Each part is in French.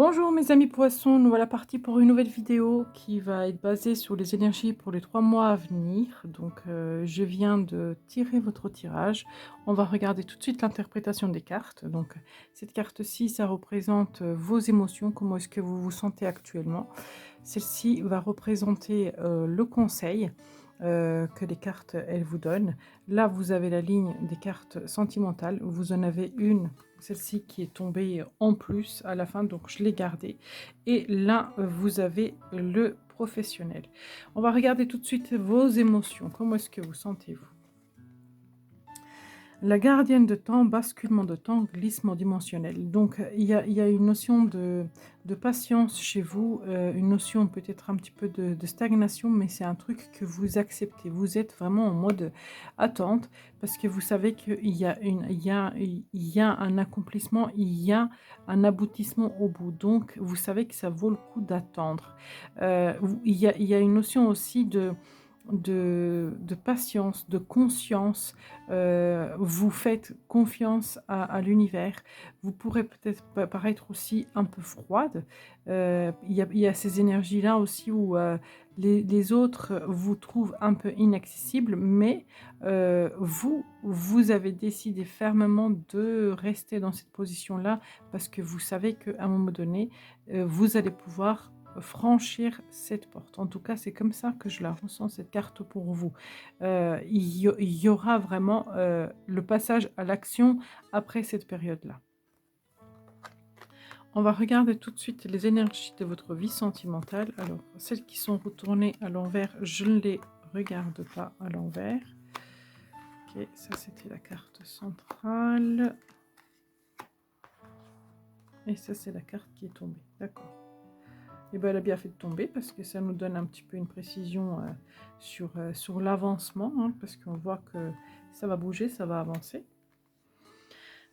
Bonjour mes amis poissons, nous voilà partis pour une nouvelle vidéo qui va être basée sur les énergies pour les 3 mois à venir. Donc je viens de tirer votre tirage. On va regarder tout de suite l'interprétation des cartes. Donc cette carte-ci, ça représente vos émotions, comment est-ce que vous vous sentez actuellement. Celle-ci va représenter le conseil que les cartes elles vous donnent. Là vous avez la ligne des cartes sentimentales, vous en avez une, celle-ci qui est tombée en plus à la fin, donc je l'ai gardée. Et là vous avez le professionnel. On va regarder tout de suite vos émotions, comment est-ce que vous sentez-vous? La gardienne de temps, basculement de temps, glissement dimensionnel. Donc, il y a une notion de patience chez vous, une notion peut-être un petit peu de stagnation, mais c'est un truc que vous acceptez. Vous êtes vraiment en mode attente parce que vous savez qu'il y a il y a un accomplissement, il y a un aboutissement au bout. Donc, vous savez que ça vaut le coup d'attendre. Il y a une notion aussi de patience, de conscience. Vous faites confiance à l'univers. Vous pourrez peut-être paraître aussi un peu froide. Il y a ces énergies-là aussi où les autres vous trouvent un peu inaccessible, mais vous avez décidé fermement de rester dans cette position-là parce que vous savez qu'à un moment donné, vous allez pouvoir franchir cette porte. En tout cas, c'est comme ça que je la ressens, cette carte pour vous. Il y aura vraiment, le passage à l'action après cette période-là. On va regarder tout de suite les énergies de votre vie sentimentale. Alors, celles qui sont retournées à l'envers, je ne les regarde pas à l'envers. OK, ça c'était la carte centrale. Et ça, c'est la carte qui est tombée. D'accord. Et ben, elle a bien fait de tomber parce que ça nous donne un petit peu une précision sur l'avancement, hein, parce qu'on voit que ça va bouger, ça va avancer.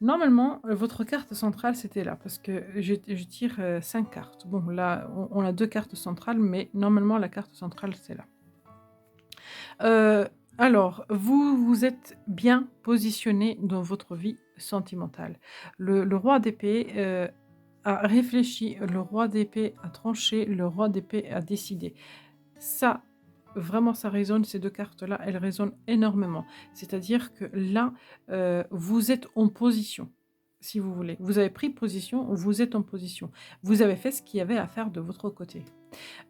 Normalement, votre carte centrale, c'était là, parce que je tire 5 cartes. Bon, là, on a 2 cartes centrales, mais normalement, la carte centrale, c'est là. Alors, vous êtes bien positionné dans votre vie sentimentale. Le roi d'épée a réfléchi, le roi d'épée a tranché, le roi d'épée a décidé. Ça, vraiment, ça résonne, ces 2 cartes-là, elles résonnent énormément. C'est-à-dire que là, vous êtes en position, si vous voulez. Vous avez pris position, vous êtes en position. Vous avez fait ce qu'il y avait à faire de votre côté.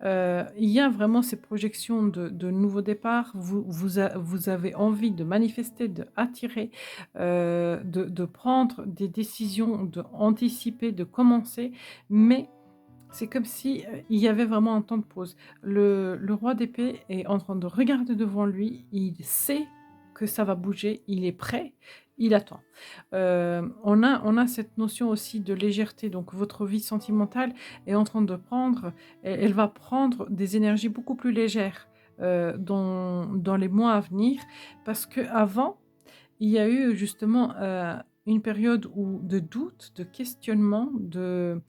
Il y a vraiment ces projections de nouveaux départs. Vous avez envie de manifester, d'attirer, de prendre des décisions, d'anticiper, de commencer, mais c'est comme si, il y avait vraiment un temps de pause. Le roi d'épée est en train de regarder devant lui, il sait que ça va bouger, il est prêt, il attend. On a cette notion aussi de légèreté, donc votre vie sentimentale est en train de prendre elle va prendre des énergies beaucoup plus légères, dans les mois à venir parce qu'avant il y a eu justement, une période où de doute, de questionnement, de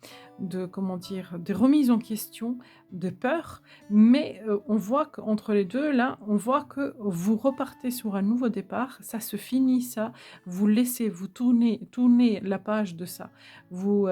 comment dire? De remise en question, de peur, mais on voit qu'entre les 2 là, on voit que vous repartez sur un nouveau départ, ça se finit ça, vous tournez la page de ça. Vous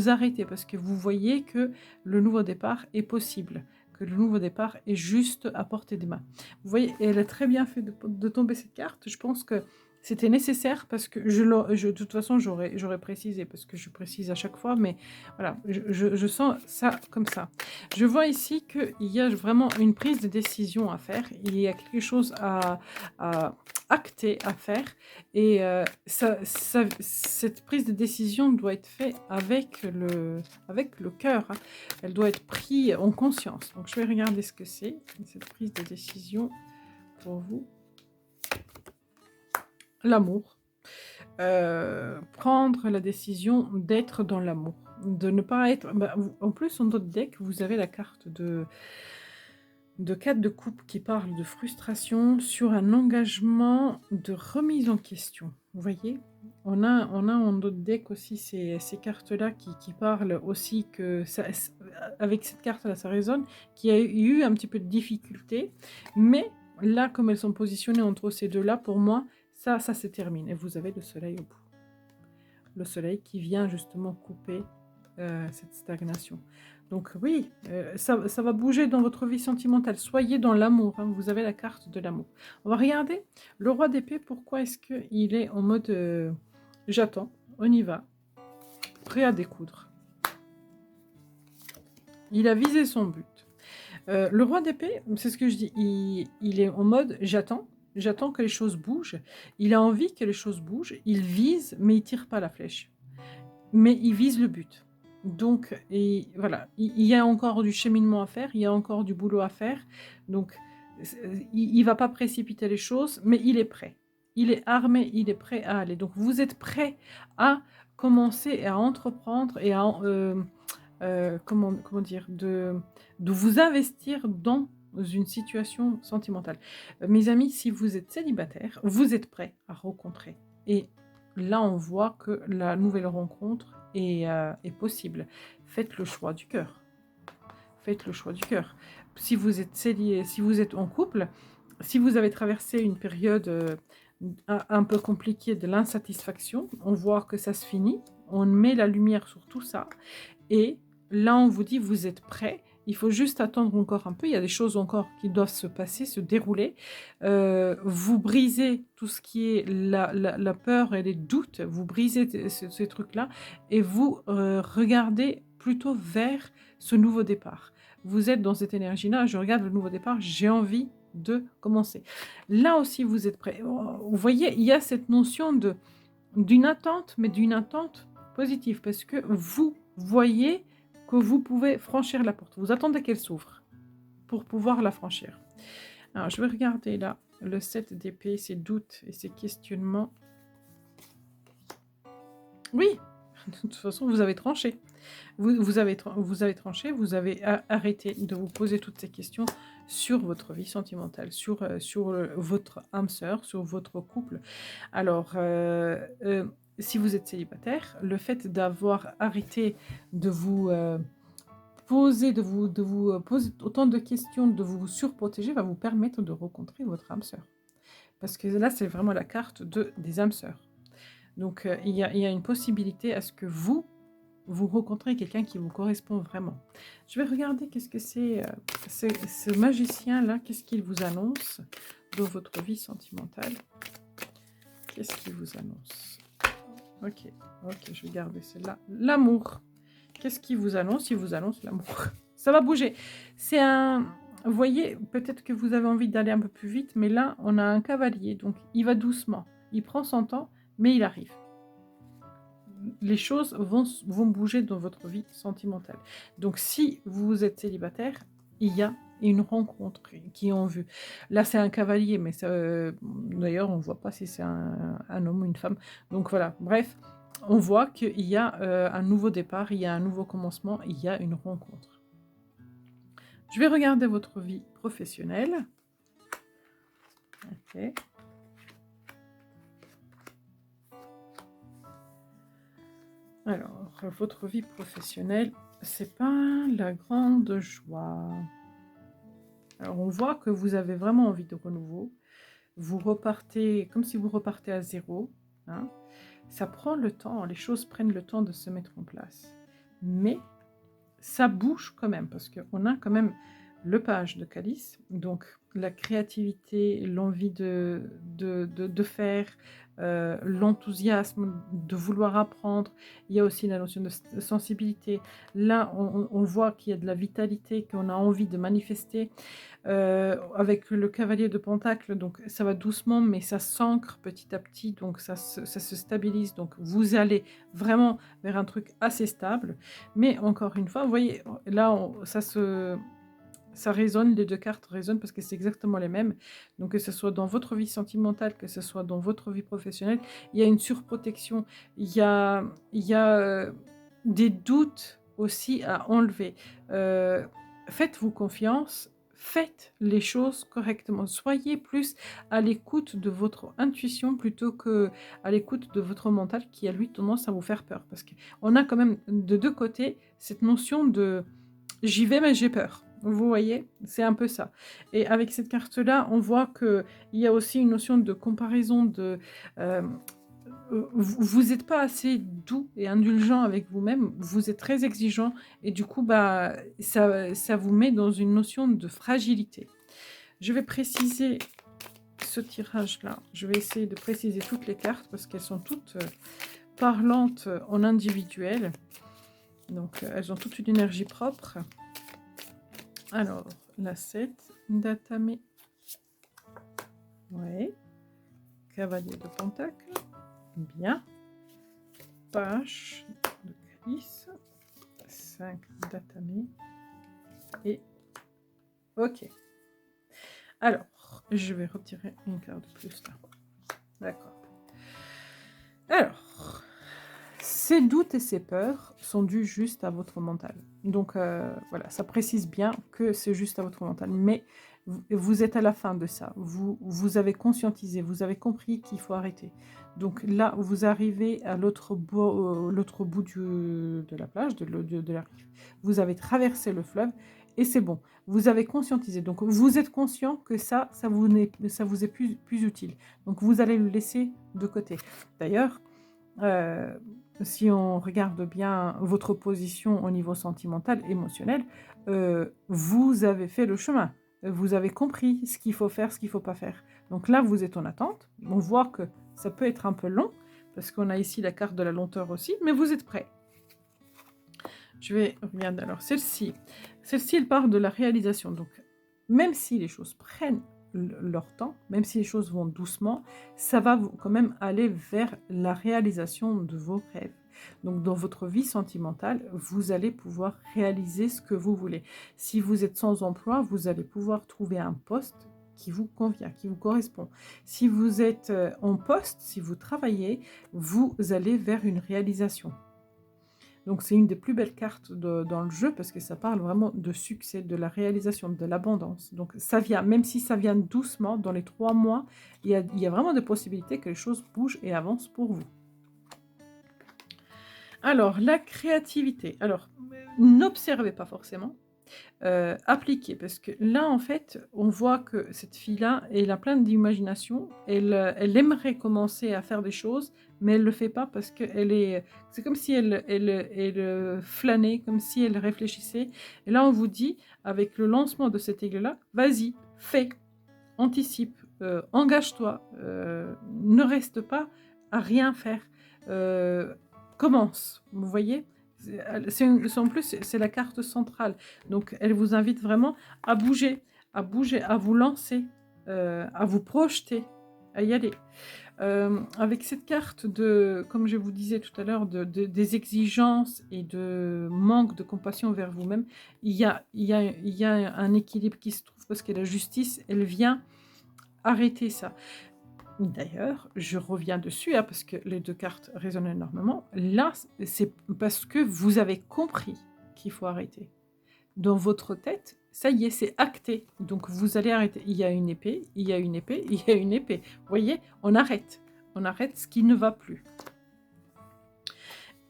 arrêtez parce que vous voyez que le nouveau départ est possible, que le nouveau départ est juste à portée des mains. Vous voyez, elle a très bien fait de tomber cette carte. Je pense que c'était nécessaire parce que de toute façon, j'aurais précisé parce que je précise à chaque fois, mais voilà, je sens ça comme ça. Je vois ici qu'il y a vraiment une prise de décision à faire. Il y a quelque chose à acter, à faire. Et cette prise de décision doit être faite avec le cœur, hein. Elle doit être prise en conscience. Donc, je vais regarder ce que c'est, cette prise de décision pour vous. L'amour. Prendre la décision d'être dans l'amour. De ne pas être... en plus, en d'autres decks, vous avez la carte de 4 de coupe qui parle de frustration sur un engagement de remise en question. Vous voyez, on a en d'autres decks aussi ces cartes-là qui parlent aussi que ça, avec cette carte-là, ça résonne, qu'il y a eu un petit peu de difficulté, mais là, comme elles sont positionnées entre ces deux-là, pour moi, ça se termine. Et vous avez le soleil au bout. Le soleil qui vient justement couper cette stagnation. Donc oui, ça va bouger dans votre vie sentimentale. Soyez dans l'amour, hein, vous avez la carte de l'amour. On va regarder le roi d'épée, pourquoi est-ce qu'il est en mode j'attends, on y va, prêt à découdre. Il a visé son but. Le roi d'épée, c'est ce que je dis, il est en mode j'attends que les choses bougent. Il a envie que les choses bougent, il vise, mais il tire pas la flèche. Mais il vise le but. Donc, et voilà, il y a encore du cheminement à faire, il y a encore du boulot à faire. Donc, il ne va pas précipiter les choses, mais il est prêt. Il est armé, il est prêt à aller. Donc, vous êtes prêt à commencer et à entreprendre et à, comment dire, de vous investir dans une situation sentimentale. Mes amis, si vous êtes célibataire, vous êtes prêt à rencontrer. Et là, on voit que la nouvelle rencontre est possible. Faites le choix du cœur. Faites le choix du cœur. Si vous êtes si vous êtes en couple, si vous avez traversé une période un peu compliquée de l'insatisfaction, on voit que ça se finit. On met la lumière sur tout ça. Et là, on vous dit, vous êtes prêt. Il faut juste attendre encore un peu. Il y a des choses encore qui doivent se passer, se dérouler. Vous brisez tout ce qui est la peur et les doutes. Vous brisez ces trucs-là et vous regardez plutôt vers ce nouveau départ. Vous êtes dans cette énergie-là. Je regarde le nouveau départ. J'ai envie de commencer. Là aussi, vous êtes prêt. Vous voyez, il y a cette notion d'une attente, mais d'une attente positive parce que vous voyez que vous pouvez franchir la porte. Vous attendez qu'elle s'ouvre pour pouvoir la franchir. Alors, je vais regarder là le 7 d'épée, ses doutes et ses questionnements. Oui, de toute façon, vous avez tranché. Vous avez tranché, vous avez arrêté de vous poser toutes ces questions sur votre vie sentimentale, sur votre âme sœur, sur votre couple. Alors, si vous êtes célibataire, le fait d'avoir arrêté de vous poser autant de questions, de vous surprotéger, va vous permettre de rencontrer votre âme sœur. Parce que là, c'est vraiment la carte des âmes sœurs. Donc, il y a une possibilité à ce que vous rencontrez quelqu'un qui vous correspond vraiment. Je vais regarder qu'est-ce que c'est ce magicien-là, qu'est-ce qu'il vous annonce dans votre vie sentimentale. Qu'est-ce qu'il vous annonce? Ok, je vais garder celle-là. L'amour. Qu'est-ce qu'il vous annonce? Il vous annonce l'amour. Ça va bouger. C'est un... Vous voyez, peut-être que vous avez envie d'aller un peu plus vite, mais là, on a un cavalier, donc il va doucement. Il prend son temps, mais il arrive. Les choses vont bouger dans votre vie sentimentale. Donc, si vous êtes célibataire, il y a une rencontre qui est en vue. Là, c'est un cavalier, mais d'ailleurs, on ne voit pas si c'est un homme ou une femme. Donc, voilà. Bref, on voit qu'il y a un nouveau départ, il y a un nouveau commencement, il y a une rencontre. Je vais regarder votre vie professionnelle. Ok. Alors, votre vie professionnelle, c'est pas la grande joie. Alors, on voit que vous avez vraiment envie de renouveau. Vous repartez, comme si vous repartez à zéro. Hein. Ça prend le temps, les choses prennent le temps de se mettre en place. Mais ça bouge quand même, parce qu'on a quand même le page de calice, donc la créativité, l'envie de faire, l'enthousiasme de vouloir apprendre. Il y a aussi la notion de sensibilité. Là, on voit qu'il y a de la vitalité, qu'on a envie de manifester. Avec le cavalier de Pentacle, donc ça va doucement, mais ça s'ancre petit à petit, donc ça se stabilise. Donc vous allez vraiment vers un truc assez stable. Mais encore une fois, vous voyez, là, ça résonne, les deux cartes résonnent parce que c'est exactement les mêmes. Donc que ce soit dans votre vie sentimentale, que ce soit dans votre vie professionnelle, il y a une surprotection, il y a des doutes aussi à enlever. Faites-vous confiance, faites les choses correctement. Soyez plus à l'écoute de votre intuition plutôt que à l'écoute de votre mental qui a lui tendance à vous faire peur. Parce qu'on a quand même de deux côtés cette notion de j'y vais mais j'ai peur. Vous voyez, c'est un peu ça. Et avec cette carte-là, on voit qu'il y a aussi une notion de comparaison, vous êtes pas assez doux et indulgent avec vous-même, vous êtes très exigeant et du coup, bah, ça vous met dans une notion de fragilité. Je vais préciser ce tirage-là. Je vais essayer de préciser toutes les cartes parce qu'elles sont toutes, parlantes, en individuel. Donc, elles ont toute une énergie propre. Alors, la 7, Datame. Ouais. Cavalier de Pentacle. Bien. Page de Chris. 5 Datame. Et OK. Alors, je vais retirer une carte de plus là. D'accord. Alors, ces doutes et ces peurs sont dus juste à votre mental. Donc voilà, ça précise bien que c'est juste à votre mental. Mais vous êtes à la fin de ça. Vous avez conscientisé, vous avez compris qu'il faut arrêter. Donc là, vous arrivez à l'autre bout de la plage, de la rive. Vous avez traversé le fleuve et c'est bon. Vous avez conscientisé. Donc vous êtes conscient que ça vous est plus utile. Donc vous allez le laisser de côté. D'ailleurs, si on regarde bien votre position au niveau sentimental, émotionnel, vous avez fait le chemin. Vous avez compris ce qu'il faut faire, ce qu'il ne faut pas faire. Donc là, vous êtes en attente. On voit que ça peut être un peu long, parce qu'on a ici la carte de la lenteur aussi, mais vous êtes prêts. Je vais regarder. Alors, celle-ci, elle part de la réalisation. Donc, même si les choses prennent leur temps, même si les choses vont doucement, ça va quand même aller vers la réalisation de vos rêves. Donc, dans votre vie sentimentale, vous allez pouvoir réaliser ce que vous voulez. Si vous êtes sans emploi, vous allez pouvoir trouver un poste qui vous convient, qui vous correspond. Si vous êtes en poste, si vous travaillez, vous allez vers une réalisation. Donc c'est une des plus belles cartes dans le jeu parce que ça parle vraiment de succès, de la réalisation, de l'abondance. Donc ça vient, même si ça vient doucement, dans les 3 mois, il y a vraiment des possibilités que les choses bougent et avancent pour vous. Alors, la créativité. Alors, n'observez pas forcément. Appliquer, parce que là, en fait, on voit que cette fille-là, elle a plein d'imagination, elle aimerait commencer à faire des choses, mais elle le fait pas parce qu'elle est c'est comme si elle flânait, comme si elle réfléchissait et là, on vous dit, avec le lancement de cet aigle-là: «Vas-y, fais, anticipe, engage-toi, ne reste pas à rien faire, heu, commence». Vous voyez? En plus, c'est la carte centrale. Donc, elle vous invite vraiment à bouger, à vous lancer, à vous projeter, à y aller. Avec cette carte de, comme je vous disais tout à l'heure, des exigences et de manque de compassion vers vous-même, il y a un équilibre qui se trouve parce que la justice, elle vient arrêter ça. D'ailleurs, je reviens dessus, hein, parce que les 2 cartes résonnent énormément. Là, c'est parce que vous avez compris qu'il faut arrêter. Dans votre tête, ça y est, c'est acté. Donc vous allez arrêter. Il y a une épée, il y a une épée, il y a une épée. Vous voyez, on arrête. On arrête ce qui ne va plus.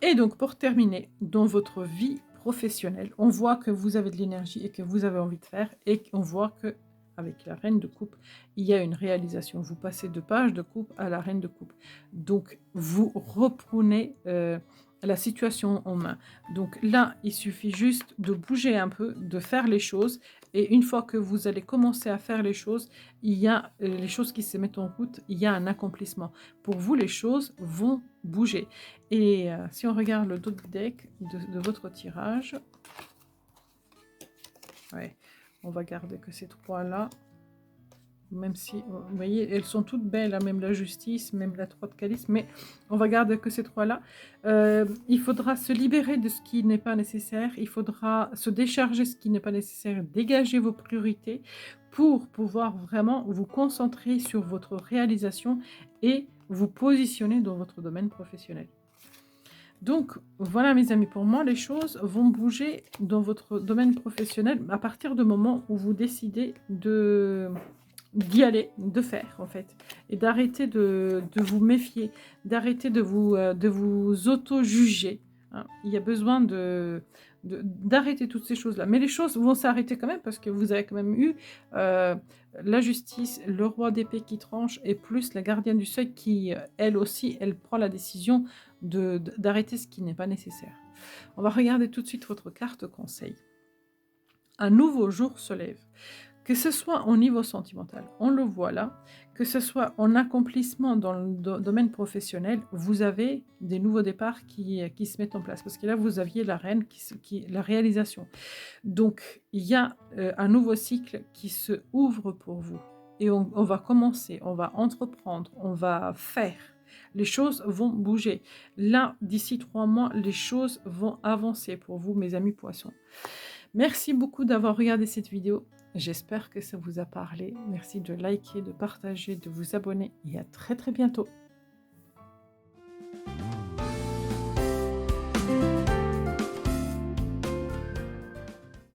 Et donc, pour terminer, dans votre vie professionnelle, on voit que vous avez de l'énergie et que vous avez envie de faire, et on voit que avec la reine de coupe, il y a une réalisation. Vous passez de page de coupe à la reine de coupe. Donc, vous reprenez la situation en main. Donc là, il suffit juste de bouger un peu, de faire les choses. Et une fois que vous allez commencer à faire les choses, il y a les choses qui se mettent en route, il y a un accomplissement. Pour vous, les choses vont bouger. Et si on regarde le dos du deck de votre tirage, ouais, on va garder que ces 3-là. Même si, vous voyez, elles sont toutes belles, hein, même la justice, même la 3 de calice, mais on va garder que ces 3-là. Il faudra se libérer de ce qui n'est pas nécessaire, il faudra se décharger ce qui n'est pas nécessaire, dégager vos priorités pour pouvoir vraiment vous concentrer sur votre réalisation et vous positionner dans votre domaine professionnel. Donc, voilà mes amis, pour moi, les choses vont bouger dans votre domaine professionnel à partir du moment où vous décidez d'y aller, de faire en fait, et d'arrêter de vous méfier, d'arrêter de vous auto-juger. Hein. Il y a besoin d'arrêter toutes ces choses-là. Mais les choses vont s'arrêter quand même parce que vous avez quand même eu la justice, le roi d'épée qui tranche et plus la gardienne du seuil qui, elle aussi, elle prend la décision d'arrêter ce qui n'est pas nécessaire. On va regarder tout de suite votre carte conseil. Un nouveau jour se lève. Que ce soit au niveau sentimental, on le voit là, que ce soit en accomplissement dans le domaine professionnel, vous avez des nouveaux départs qui se mettent en place. Parce que là, vous aviez la reine, la réalisation. Donc, il y a un nouveau cycle qui se ouvre pour vous. Et on va commencer, on va entreprendre, on va faire. Les choses vont bouger. Là, d'ici 3 mois, les choses vont avancer pour vous, mes amis poissons. Merci beaucoup d'avoir regardé cette vidéo. J'espère que ça vous a parlé. Merci de liker, de partager, de vous abonner et à très très bientôt.